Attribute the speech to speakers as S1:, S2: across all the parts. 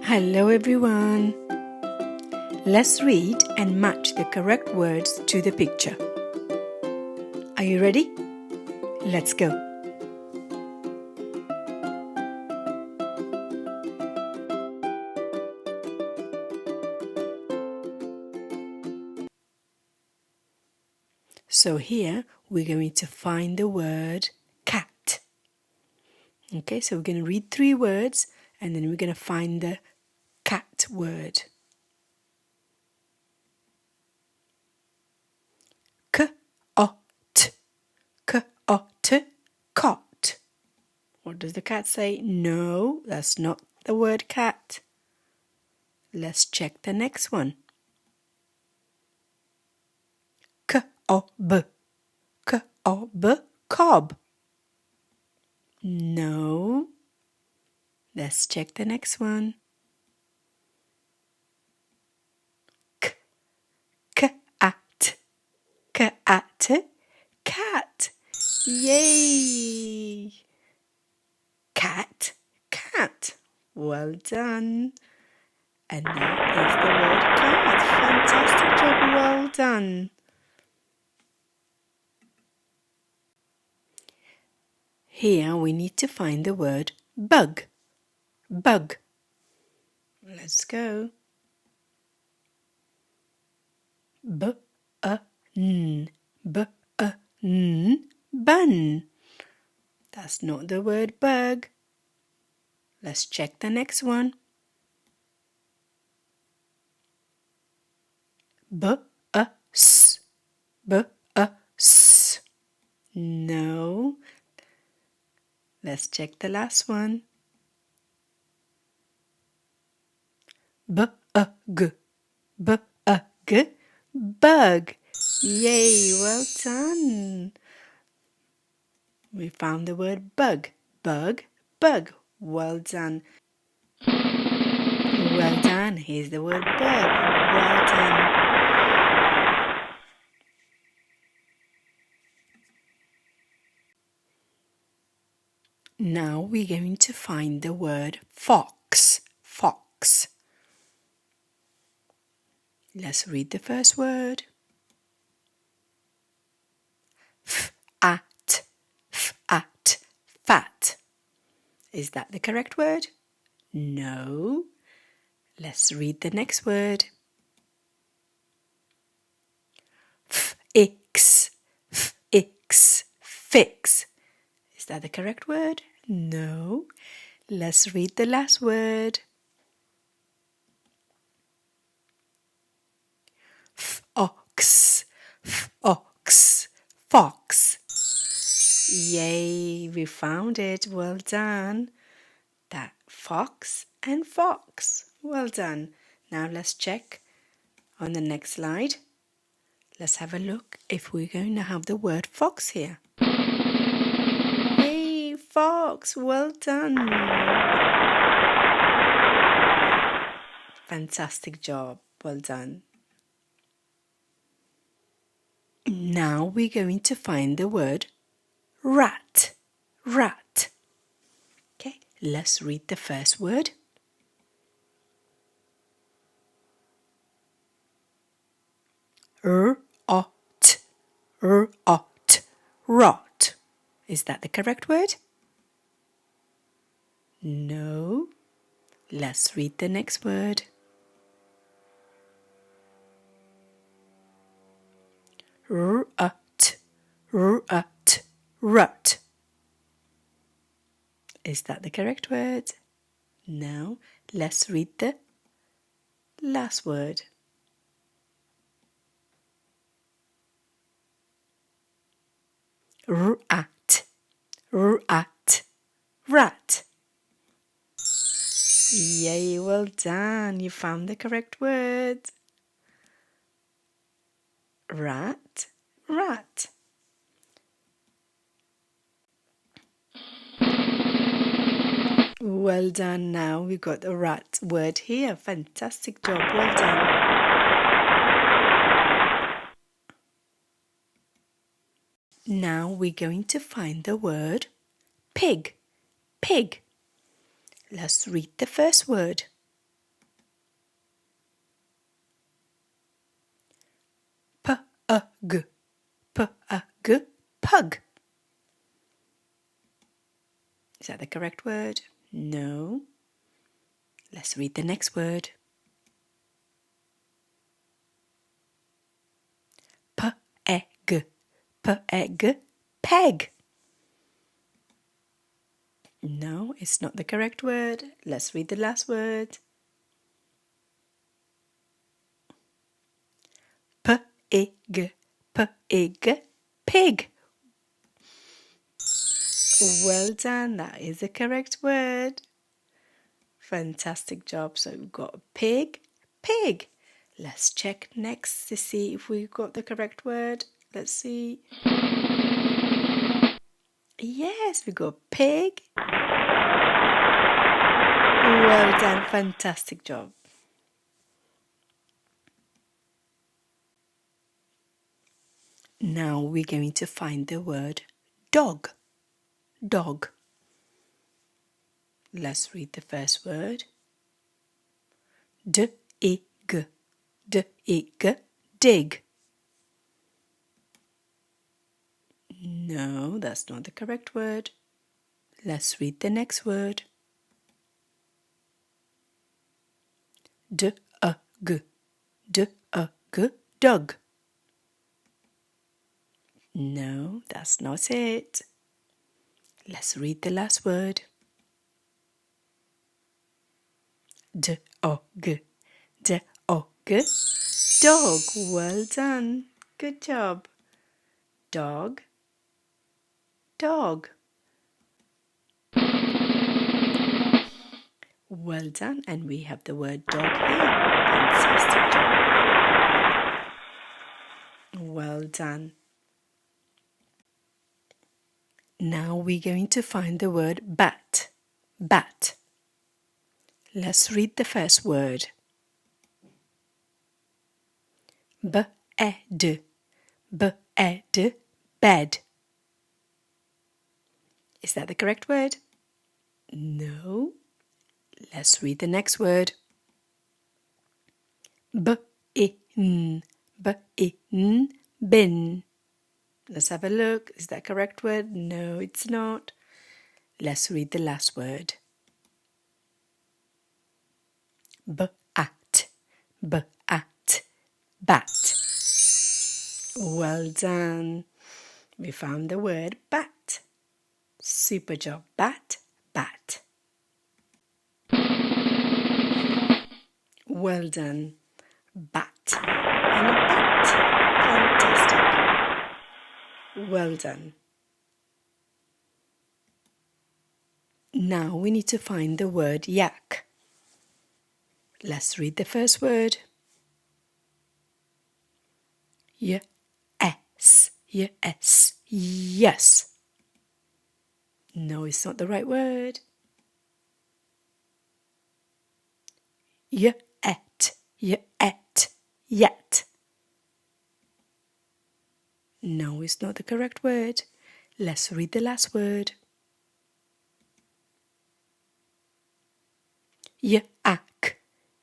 S1: Hello everyone. Let's read and match the correct words to the picture. Are you ready? Let's go. So here we're going to find the word cat. Okay, so we're going to read 3 words and then we're going to find the cat word. K-O-T, K-O-T, cot. What does the cat say? No, that's not the word cat. Let's check the next one. K-O-B, K-O-B, cob. No. Let's check the next one. Cat, cat, cat. Yay! Cat, cat. Well done. And that is the word cat. Fantastic job, well done. Here we need to find the word bug. Bug. Let's go. B-a-n, B-a-n, bun. That's not the word bug. Let's check the next one. B-a-s, B-a-s. No. Let's check the last one. B-a-g, B-a-g, bug. Yay, well done. We found the word bug. Bug, bug. Well done. Well done. Here's the word bug. Well done. Now we're going to find the word fox. Fox. Let's read the first word. F-at, f-at, fat. Is that the correct word? No. Let's read the next word. F-ix, f-ix, fix. Is that the correct word? No. Let's read the last word. Fox, fox, fox. Yay, we found it. Well done. That fox and fox. Well done. Now let's check on the next slide. Let's have a look if we're going to have the word fox here. Yay, fox. Well done. Fantastic job. Well done. Now we're going to find the word rat. Rat. Okay, let's read the first word. R-O-T, R-O-T, rot. Is that the correct word? No. Let's read the next word. R-U-T, R-U-T, rut. Is that the correct word? No. Let's read the last word. Rat, rat, rat. Yay, well done. You found the correct word. Rat, rat. Well done. Now we got the rat word here. Fantastic job. Well done. Now we're going to find the word pig. Pig. Let's read the first word. P-A-G, pug. Is that the correct word? No. Let's read the next word. P-E-G, P-E-G, peg. No, it's not the correct word. Let's read the last word. P-E-G, P-E-G, pig. Well done, that is the correct word. Fantastic job. So we've got pig, pig. Let's check next to see if we got the correct word. Let's see. Yes, we got pig. Well done, fantastic job. Now we're going to find the word dog. Dog. Let's read the first word. D-I-G. D-I-G. Dig. No, that's not the correct word. Let's read the next word. D-A-G. D-A-G. Dog. No, that's not it. Let's read the last word. D-O-G. D-O-G. Dog. Well done. Good job. Dog. Dog. Well done. And we have the word dog here. Fantastic job. Well done. Now we're going to find the word bat. Bat. Let's read the first word. B-E-D. B-E-D. Bed. Is that the correct word? No. Let's read the next word. B-I-N. B-I-N. Bin. Let's have a look. Is that correct word? No, it's not. Let's read the last word. B-at. B-at. Bat. Well done. We found the word bat. Super job. Bat. Bat. Well done. Bat. And a bat. Fantastic. Well done. Now we need to find the word yak. Let's read the first word. Yes. Yes. Yes. No, it's not the right word. Yet. Yet. Yet. No, it's not the correct word. Let's read the last word. Yak.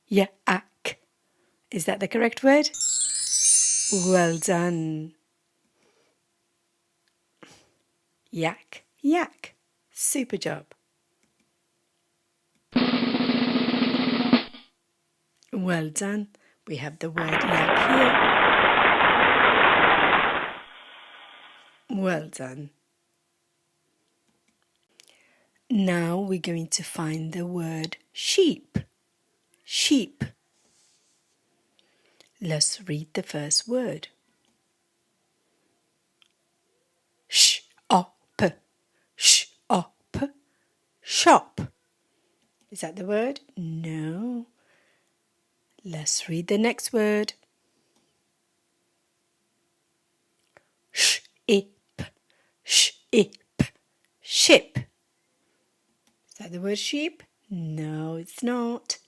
S1: Yak. Is that the correct word? Well done. Yak. Yak. Super job. Well done. We have the word yak here. Well done. Now we're going to find the word sheep. Sheep. Let's read the first word. Shop. Shop. Shop. Is that the word? No. Let's read the next word. Ship. Ship. Ship. Is that the word sheep? No, it's not.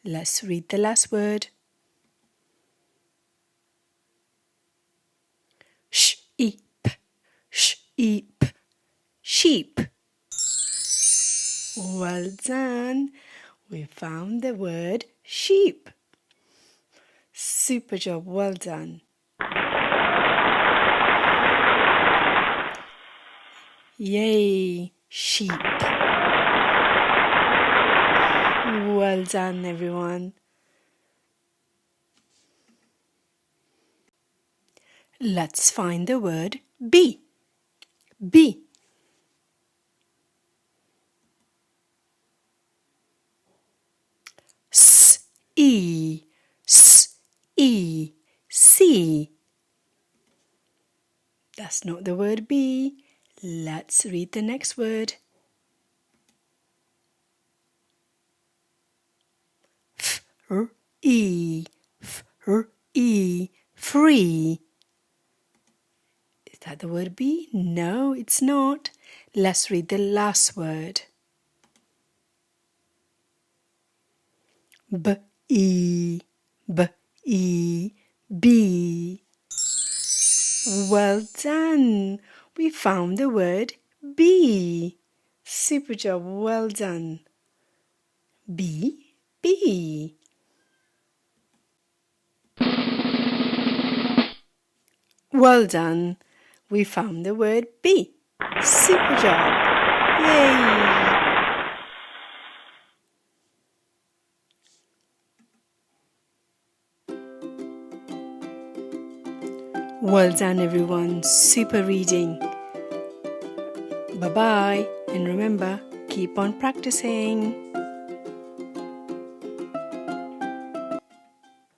S1: Let's read the last word. Sheep. Sheep. Sheep. Well done. We found the word sheep. Super job. Well done. Yay, sheep. Well done, everyone. Let's find the word bee. Bee. S-E, S-E, see. That's not the word bee. Let's read the next word. F-R-E, F-R-E, free. Is that the word bee? No, it's not. Let's read the last word. B-E, B-E, bee. Well done. We found the word bee. Super job. Well done. Bee, bee. Well done. We found the word bee. Super job. Yay. Well done, everyone. Super reading. Bye-bye. And remember, keep on practicing.